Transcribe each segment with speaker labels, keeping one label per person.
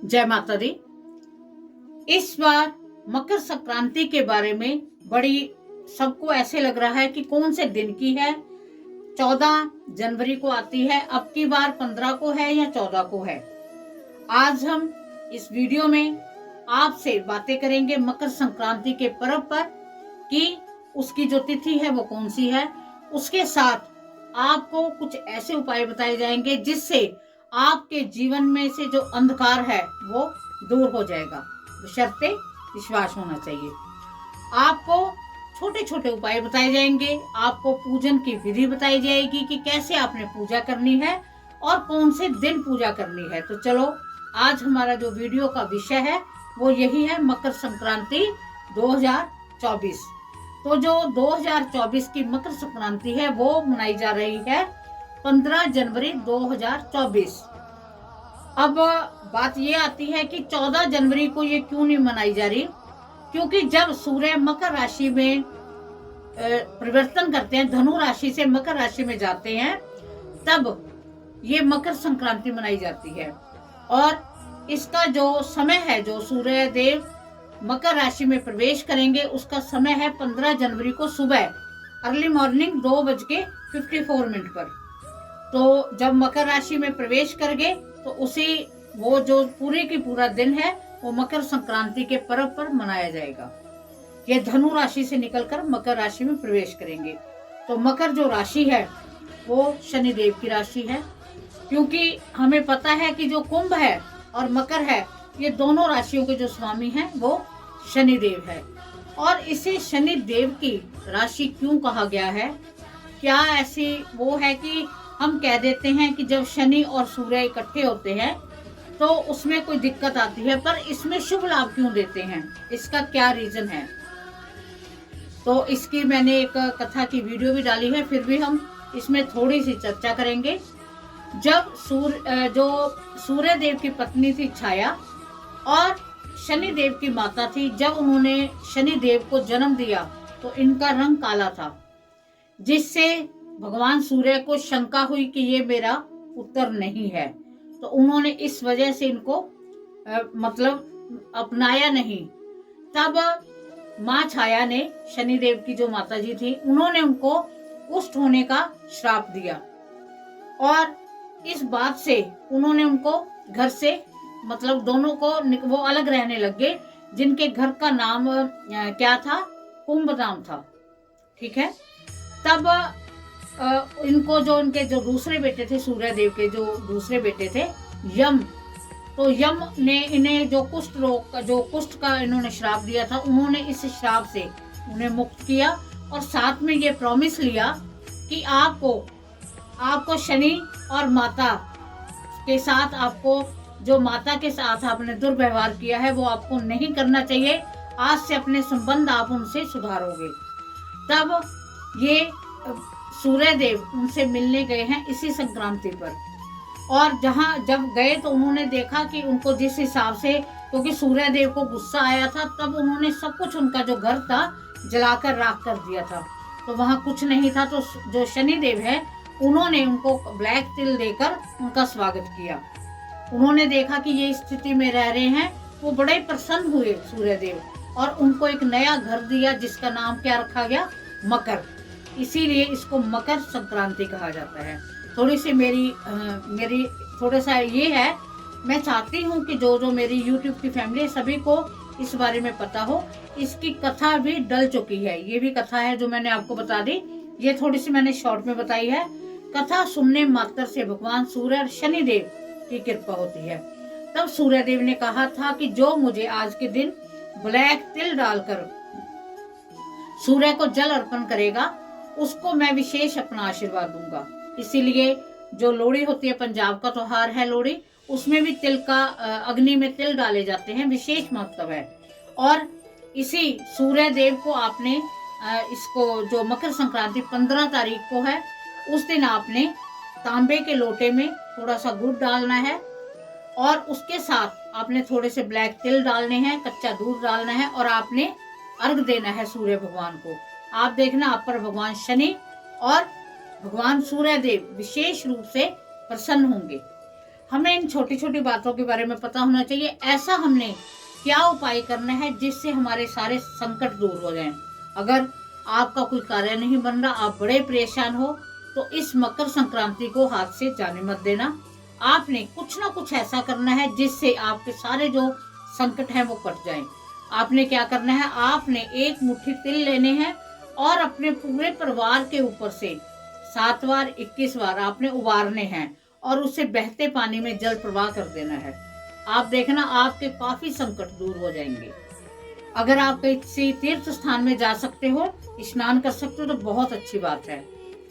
Speaker 1: जय माता दी। इस बार मकर संक्रांति के बारे में बड़ी सबको ऐसे लग रहा है कि कौन से दिन की है। 14 जनवरी को आती है, अब की बार 15 को है या 14 को है। आज हम इस वीडियो में आपसे बातें करेंगे मकर संक्रांति के पर्व पर कि उसकी जो तिथि है वो कौन सी है। उसके साथ आपको कुछ ऐसे उपाय बताए जाएंगे जिससे आपके जीवन में से जो अंधकार है वो दूर हो जाएगा, बशर्ते विश्वास होना चाहिए। आपको छोटे छोटे उपाय बताए जाएंगे, आपको पूजन की विधि बताई जाएगी कि कैसे आपने पूजा करनी है और कौन से दिन पूजा करनी है। तो चलो, आज हमारा जो वीडियो का विषय है वो यही है, मकर संक्रांति 2024। तो जो 2024 की मकर संक्रांति है वो मनाई जा रही है 15 जनवरी 2024। अब बात ये आती है कि 14 जनवरी को ये क्यों नहीं मनाई जा रही, क्योंकि जब सूर्य मकर राशि में परिवर्तन करते हैं, धनु राशि से मकर राशि में जाते हैं, तब ये मकर संक्रांति मनाई जाती है। और इसका जो समय है, जो सूर्य देव मकर राशि में प्रवेश करेंगे, उसका समय है 15 जनवरी को सुबह अर्ली मॉर्निंग 2:54 पर। तो जब मकर राशि में प्रवेश करेंगे तो उसी वो जो पूरे की पूरा दिन है वो मकर संक्रांति के पर्व पर मनाया जाएगा। ये धनु राशि से निकलकर मकर राशि में प्रवेश करेंगे। तो मकर जो राशि है वो शनिदेव की राशि है, क्योंकि हमें पता है कि जो कुंभ है और मकर है, ये दोनों राशियों के जो स्वामी हैं वो शनिदेव है। और इसे शनिदेव की राशि क्यों कहा गया है? क्या ऐसी वो है कि हम कह देते हैं कि जब शनि और सूर्य इकट्ठे होते हैं तो उसमें कोई दिक्कत आती है, पर इसमें शुभ लाभ क्यों देते हैं? इसका क्या रीजन है? तो इसकी मैंने एक कथा की वीडियो भी डाली है, फिर भी हम इसमें थोड़ी सी चर्चा करेंगे। जब जो सूर्य देव की पत्नी थी छाया और शनि देव की माता थी, जब उन्होंने शनि देव को जन्म दिया तो इनका रंग काला था, जिससे भगवान सूर्य को शंका हुई कि ये मेरा पुत्र नहीं है। तो उन्होंने इस वजह से इनको मतलब अपनाया नहीं। तब माँ छाया ने, शनिदेव की जो माता जी थी, उन्होंने उनको कुष्ठ होने का श्राप दिया और इस बात से उन्होंने उनको घर से, मतलब दोनों को वो अलग रहने लग गए, जिनके घर का नाम क्या था, कुंभ नाम था। ठीक है। तब इनको जो उनके जो दूसरे बेटे थे, सूर्य देव के जो दूसरे बेटे थे यम, तो यम ने इन्हें जो कुष्ठ रोग का, जो कुष्ठ का इन्होंने श्राप दिया था, उन्होंने इस श्राप से उन्हें मुक्त किया और साथ में ये प्रॉमिस लिया कि आपको शनि और माता के साथ, आपको जो माता के साथ आपने दुर्व्यवहार किया है वो आपको नहीं करना चाहिए। आज से अपने संबंध आप उनसे सुधारोगे। तब ये सूर्य देव उनसे मिलने गए हैं इसी संक्रांति पर, और जब गए तो उन्होंने देखा कि उनको जिस हिसाब से, क्योंकि सूर्य देव को गुस्सा आया था, तब उन्होंने सब कुछ, उनका जो घर था, जलाकर राख कर दिया था। तो वहां कुछ नहीं था। तो जो शनि देव है, उन्होंने उनको ब्लैक तिल देकर उनका स्वागत किया। उन्होंने देखा कि ये स्थिति में रह रहे हैं, वो बड़े प्रसन्न हुए सूर्य देव, और उनको एक नया घर दिया जिसका नाम क्या रखा गया, मकर। इसीलिए इसको मकर संक्रांति कहा जाता है। थोड़ी सी मेरी थोड़ा सा ये है, मैं चाहती हूँ कि जो मेरी YouTube की फैमिली है, सभी को इस बारे में पता हो। इसकी कथा भी डल चुकी है, ये भी कथा है जो मैंने आपको बता दी, ये थोड़ी सी मैंने शॉर्ट में बताई है। कथा सुनने मात्र से भगवान सूर्य और शनि देव की कृपा होती है। तब सूर्य देव ने कहा था कि जो मुझे आज के दिन ब्लैक तिल डालकर सूर्य को जल अर्पण करेगा, उसको मैं विशेष अपना आशीर्वाद दूंगा। इसीलिए जो लोहड़ी होती है, पंजाब का त्योहार है लोहड़ी, उसमें भी तिल का, अग्नि में तिल डाले जाते हैं, विशेष महत्व है। और इसी सूर्य देव को आपने इसको, जो मकर संक्रांति 15 तारीख को है, उस दिन आपने तांबे के लोटे में थोड़ा सा गुड़ डालना है और उसके साथ आपने थोड़े से ब्लैक तिल डालने हैं, कच्चा दूध डालना है और आपने अर्घ देना है सूर्य भगवान को। आप देखना, आप पर भगवान शनि और भगवान सूर्य देव विशेष रूप से प्रसन्न होंगे। हमें इन छोटी छोटी बातों के बारे में पता होना चाहिए। ऐसा हमने क्या उपाय करना है जिससे हमारे सारे संकट दूर हो जाएं। अगर आपका कोई कार्य नहीं बन रहा, आप बड़े परेशान हो, तो इस मकर संक्रांति को हाथ से जाने मत देना। आपने कुछ ना कुछ ऐसा करना है जिससे आपके सारे जो संकट हैं वो कट जाएं। आपने क्या करना है, आपने एक मुट्ठी तिल लेने हैं और अपने पूरे परिवार के ऊपर से 7 बार 21 बार आपने उबारने हैं और उसे बहते पानी में जल प्रवाह कर देना है। आप देखना आपके काफी संकट दूर हो जाएंगे। अगर आप किसी तीर्थ स्थान में जा सकते हो, स्नान कर सकते हो, तो बहुत अच्छी बात है।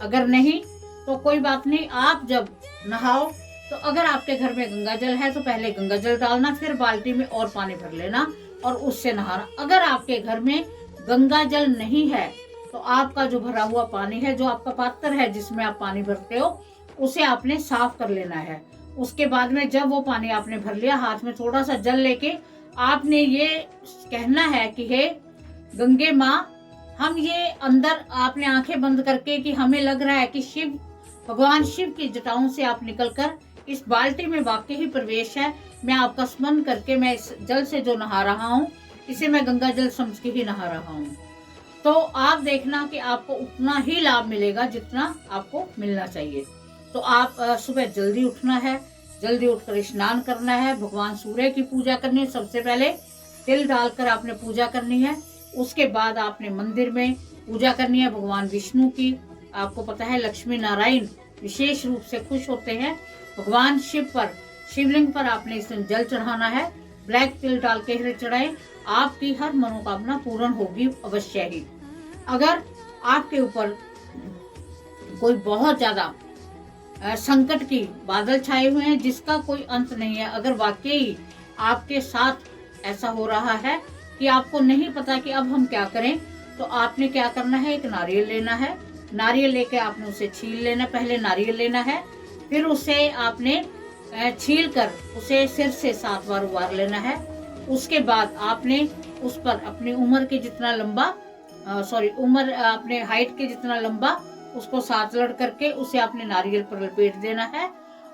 Speaker 1: अगर नहीं तो कोई बात नहीं, आप जब नहाओ तो अगर आपके घर में गंगा जल है तो पहले गंगा जल डालना, फिर बाल्टी में और पानी भर लेना और उससे नहाना। अगर आपके घर में गंगा जल नहीं है तो आपका जो भरा हुआ पानी है, जो आपका पात्र है जिसमें आप पानी भरते हो, उसे आपने साफ कर लेना है। उसके बाद में जब वो पानी आपने भर लिया, हाथ में थोड़ा सा जल लेके आपने ये कहना है कि हे गंगे माँ, हम ये अंदर, आपने आंखें बंद करके, कि हमें लग रहा है कि शिव भगवान शिव की जटाओं से आप निकलकर इस बाल्टी में वाकई ही प्रवेश है। मैं आपका स्मरण करके मैं इस जल से जो नहा रहा हूँ, इसे मैं गंगा जल समझ के ही नहा रहा हूँ। तो आप देखना कि आपको उतना ही लाभ मिलेगा जितना आपको मिलना चाहिए। तो आप सुबह जल्दी उठना है, जल्दी उठकर स्नान करना है, भगवान सूर्य की पूजा करनी है। सबसे पहले तिल डालकर आपने पूजा करनी है। उसके बाद आपने मंदिर में पूजा करनी है भगवान विष्णु की। आपको पता है लक्ष्मी नारायण विशेष रूप से खुश होते हैं। भगवान शिव पर, शिवलिंग पर आपने इस दिन जल चढ़ाना है। ब्लैक तिल डाल के चढ़ाएं, आपकी हर मनोकामना पूर्ण होगी अवश्य ही। अगर आपके ऊपर कोई बहुत ज्यादा संकट की बादल छाए हुए हैं जिसका कोई अंत नहीं है, अगर वाकई आपके साथ ऐसा हो रहा है कि आपको नहीं पता कि अब हम क्या करें, तो आपने क्या करना है, एक नारियल लेना है। नारियल लेके आपने उसे छील लेना। पहले नारियल लेना है, फिर उसे आपने छील कर उसे सिर से 7 बार उबार लेना है। उसके बाद आपने उस पर अपनी उम्र के जितना लंबा, उम्र अपने हाइट के जितना लंबा उसको 7 लड़ करके उसे आपने नारियल पर लपेट देना है।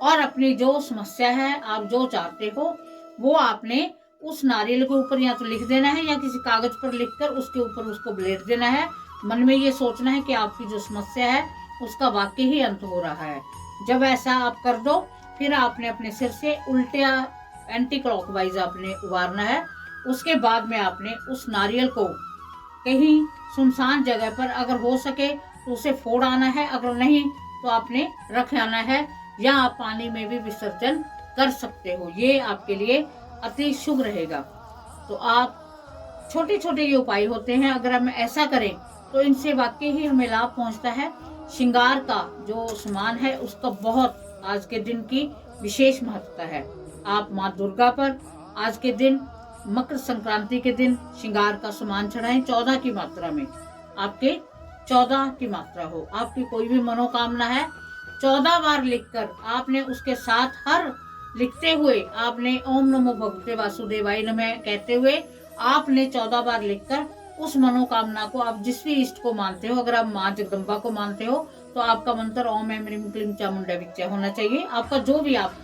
Speaker 1: और अपनी जो समस्या है, आप जो चाहते हो, वो आपने उस नारियल के ऊपर या तो लिख देना है या किसी कागज पर लिखकर उसके ऊपर उसको ब्लेड देना है। मन में ये सोचना है कि आपकी जो समस्या है उसका वाकई ही अंत हो रहा है। जब ऐसा आप कर दो, फिर आपने अपने सिर से उल्टा एंटी क्लॉकवाइज आपने उबारना है। उसके बाद में आपने उस नारियल को कहीं सुनसान जगह पर, अगर हो सके तो उसे फोड़ आना है, अगर नहीं तो आपने रख आना है, या आप पानी में भी विसर्जन कर सकते हो। ये आपके लिए अति शुभ रहेगा। तो आप छोटे छोटे ये उपाय होते हैं, अगर हम ऐसा करें तो इनसे वाकई ही हमें लाभ पहुंचता है। श्रृंगार का जो सामान है उसका बहुत आज के दिन की विशेष महत्वता है। आप माँ दुर्गा पर आज के दिन, मकर संक्रांति के दिन, श्रृंगार का सामान चढ़ाएं 14 की मात्रा में। आपके 14 की मात्रा हो, आपकी कोई भी मनोकामना है 14 बार लिखकर आपने उसके साथ, हर लिखते हुए आपने ओम नमो भगवते वासुदेवाय नमः कहते हुए आपने 14 बार लिखकर उस मनोकामना को, आप जिस भी इष्ट को मानते हो, अगर आप माँ जगदम्बा को मानते हो तो आपका मंत्र ओम ऐं ह्रीं क्लीं चामुंडा विच्चे होना चाहिए। आपका जो भी, आप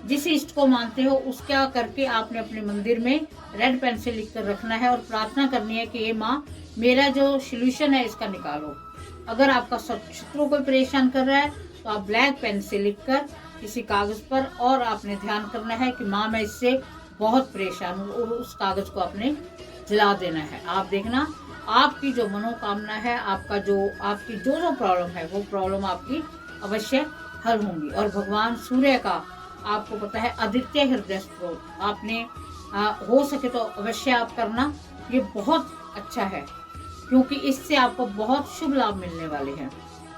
Speaker 1: जिस इष्ट को मानते हो उसका करके आपने अपने मंदिर में रेड पेन से लिख कर रखना है और प्रार्थना करनी है कि ये माँ, मेरा जो सोल्यूशन है इसका निकालो। अगर आपका शत्रु कोई परेशान कर रहा है तो आप ब्लैक पेन से लिखकर किसी कागज पर, और आपने ध्यान करना है कि माँ मैं इससे बहुत परेशान हूँ, और उस कागज को आपने जला देना है। आप देखना आपकी जो मनोकामना है, आपका जो, आपकी जो जो प्रॉब्लम है, वो प्रॉब्लम आपकी अवश्य हल होंगी। और भगवान सूर्य का आपको पता है आदित्य हृदय स्त्रोत आपने हो सके तो अवश्य आप करना। ये बहुत अच्छा है क्योंकि इससे आपको बहुत शुभ लाभ मिलने वाले हैं।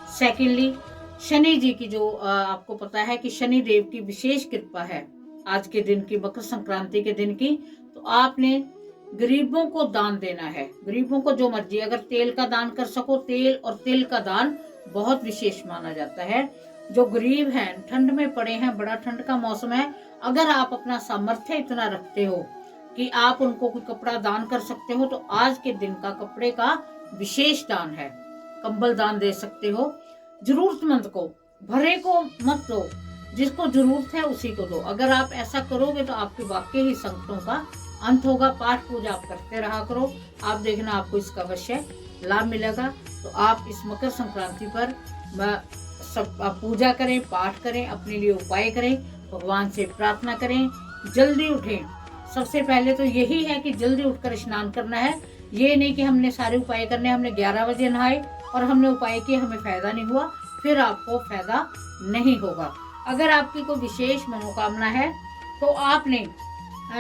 Speaker 1: सेकेंडली, शनि जी की जो आपको पता है कि शनि देव की विशेष कृपा है आज के दिन की, मकर संक्रांति के दिन की। तो आपने गरीबों को दान देना है, गरीबों को जो मर्जी, अगर तेल का दान कर सको, तेल और तिल का दान बहुत विशेष माना जाता है। जो गरीब हैं, ठंड में पड़े हैं, बड़ा ठंड का मौसम है, अगर आप अपना सामर्थ्य इतना रखते हो कि आप उनको कोई कपड़ा दान कर सकते हो, तो आज के दिन का कपड़े का विशेष दान है। कंबल दान दे सकते हो। जरूरतमंद को, भरे को मत दो, जिसको जरूरत है उसी को दो। अगर आप ऐसा करोगे तो आपके वाकई ही संकटों का अंत होगा। पाठ पूजा आप करते रहा करो, आप देखना आपको इसका अवश्य लाभ मिलेगा। तो आप इस मकर संक्रांति पर सब पूजा करें, पाठ करें, अपने लिए उपाय करें, भगवान से प्रार्थना करें, जल्दी उठें। सबसे पहले तो यही है कि जल्दी उठकर स्नान करना है। ये नहीं कि हमने सारे उपाय करने, हमने 11 बजे नहाए और हमने उपाय किए, हमें फायदा नहीं हुआ, फिर आपको फायदा नहीं होगा। अगर आपकी कोई विशेष मनोकामना है तो आपने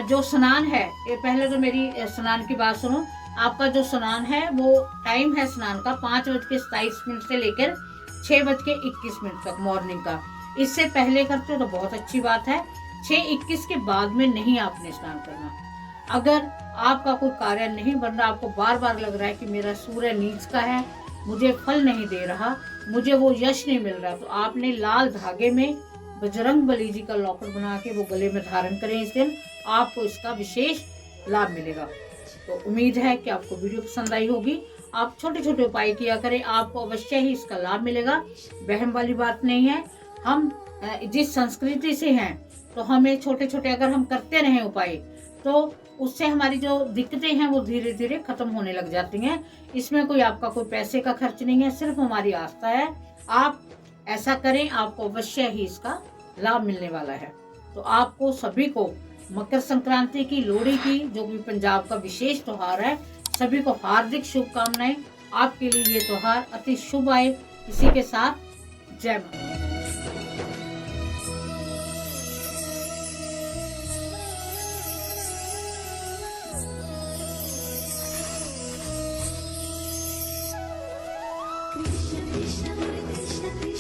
Speaker 1: जो स्नान है, ये पहले तो मेरी स्नान की बात सुनो। आपका जो स्नान है वो टाइम है स्नान का 5:27 से लेकर 6:21 तक मॉर्निंग का। इससे पहले करते हो तो बहुत अच्छी बात है। 6:21 के बाद में नहीं आपने स्नान करना। अगर आपका कोई कार्य नहीं बन रहा, आपको बार बार लग रहा है कि मेरा सूर्य नीच का है, मुझे फल नहीं दे रहा, मुझे वो यश नहीं मिल रहा, तो आपने लाल धागे में बजरंग बली जी का लॉकेट बना के वो गले में धारण करें। इस दिन आपको इसका विशेष लाभ मिलेगा। तो उम्मीद है कि आपको वीडियो पसंद आई होगी। आप छोटे छोटे उपाय किया करें, आपको अवश्य ही इसका लाभ मिलेगा। वहम वाली बात नहीं है। हम जिस संस्कृति से हैं तो हमें छोटे छोटे अगर हम करते रहें उपाय तो उससे हमारी जो दिक्कतें हैं वो धीरे धीरे खत्म होने लग जाती हैं। इसमें कोई आपका कोई पैसे का खर्च नहीं है, सिर्फ हमारी आस्था है। आप ऐसा करें, आपको अवश्य ही इसका लाभ मिलने वाला है। तो आपको सभी को मकर संक्रांति की, लोहड़ी की, जो भी पंजाब का विशेष त्योहार है, सभी को हार्दिक शुभकामनाएं। आपके लिए ये त्योहार अति शुभ आए। इसी के साथ जय माता।